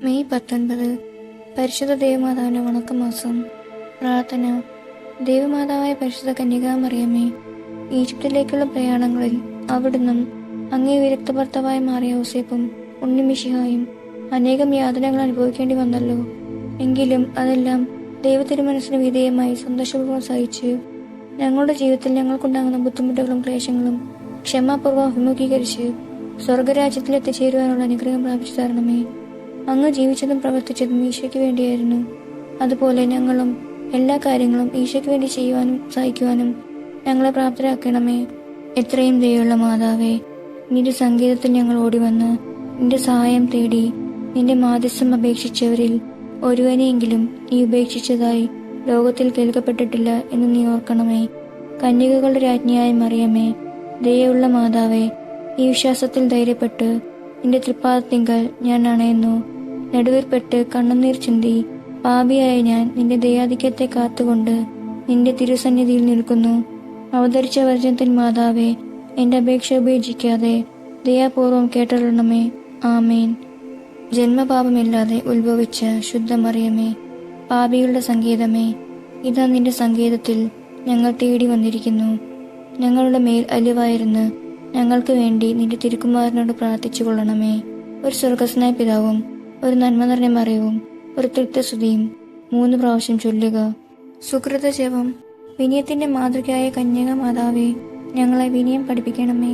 May 19 പരിശുദ്ധ ദേവമാതാവിൻ്റെ വണക്കമാസം. പ്രാർത്ഥന. ദേവമാതാവായ പരിശുദ്ധ കന്യകാമറിയമേ, ഈജിപ്തിലേക്കുള്ള പ്രയാണങ്ങളിൽ അവിടുന്നും അങ്ങേ വിരക്ത ഭർത്താവായി മാറിയ ഔസേപ്പും ഉണ്ണിമിശിഹായും അനേകം യാതനകൾ അനുഭവിക്കേണ്ടി വന്നല്ലോ. എങ്കിലും അതെല്ലാം ദൈവത്തിരുമനസ്സിന് വിധേയമായി സന്തോഷപൂർവ്വം സഹിച്ച് ഞങ്ങളുടെ ജീവിതത്തിൽ ഞങ്ങൾക്കുണ്ടാകുന്ന ബുദ്ധിമുട്ടുകളും ക്ലേശങ്ങളും ക്ഷമാപൂർവ്വം അഭിമുഖീകരിച്ച് സ്വർഗരാജ്യത്തിൽ എത്തിച്ചേരുവാനുള്ള അനുഗ്രഹം പ്രാപിച്ചു തരണമേ. അങ്ങ് ജീവിച്ചതും പ്രവർത്തിച്ചതും ഈശോയ്ക്ക് വേണ്ടിയായിരുന്നു. അതുപോലെ ഞങ്ങളും എല്ലാ കാര്യങ്ങളും ഈശോയ്ക്ക് വേണ്ടി ചെയ്യുവാനും സഹിക്കുവാനും ഞങ്ങളെ പ്രാപ്തരാക്കണമേ. എത്രയും ദയുള്ള മാതാവേ, നിന്റെ സംഗീതത്തിൽ ഞങ്ങൾ ഓടിവന്ന് നിന്റെ സഹായം തേടി നിന്റെ മാധ്യസ്ഥം അപേക്ഷിച്ചവരിൽ ഒരുവനെയെങ്കിലും നീ ഉപേക്ഷിച്ചതായി ലോകത്തിൽ കേൾക്കപ്പെട്ടിട്ടില്ല എന്ന് നീ ഓർക്കണമേ. കന്യകകളുടെ രാജ്ഞിയായ മറിയമേ, ദയുള്ള മാതാവേ, ഈ വിശ്വാസത്തിൽ ധൈര്യപ്പെട്ട് നിന്റെ തൃപ്പാദത്തിങ്കൽ ഞാൻ അണയുന്നു. നെടുവീർപ്പെട്ട് കണ്ണുനീർ ചിന്തി പാപിയായ ഞാൻ നിന്റെ ദയാധിക്യത്തെ കാത്തുകൊണ്ട് നിന്റെ തിരുസന്നിധിയിൽ നിൽക്കുന്നു. അവതരിച്ച വർജനത്തിൻ മാതാവേ, എന്റെ അപേക്ഷ ഉപേക്ഷിക്കാതെ ദയാപൂർവം കേട്ടരുളണമേ. ആമേൻ. ജന്മപാപമില്ലാതെ ഉത്ഭവിച്ച ശുദ്ധമറിയമേ, പാപികളുടെ സങ്കേതമേ, ഇതാ നിന്റെ സങ്കേതത്തിൽ ഞങ്ങൾ തേടി വന്നിരിക്കുന്നു. ഞങ്ങളുടെ മേൽ അലിവായിരുന്ന് ഞങ്ങൾക്ക് വേണ്ടി നിന്റെ തിരുക്കുമാരനോട് പ്രാർത്ഥിച്ചു കൊള്ളണമേ. ഒരു സ്വർഗസ്നായ പിതാവും ഒരു നന്മ നിറഞ്ഞ മറിയവും ഒരു തൃപ്തസ്തുതിയും 3 പ്രാവശ്യം ചൊല്ലുക. സുകൃത ജപം. വിനയത്തിന്റെ മാതൃകയായ കന്യക മാതാവേ, ഞങ്ങളെ വിനയം പഠിപ്പിക്കണമേ.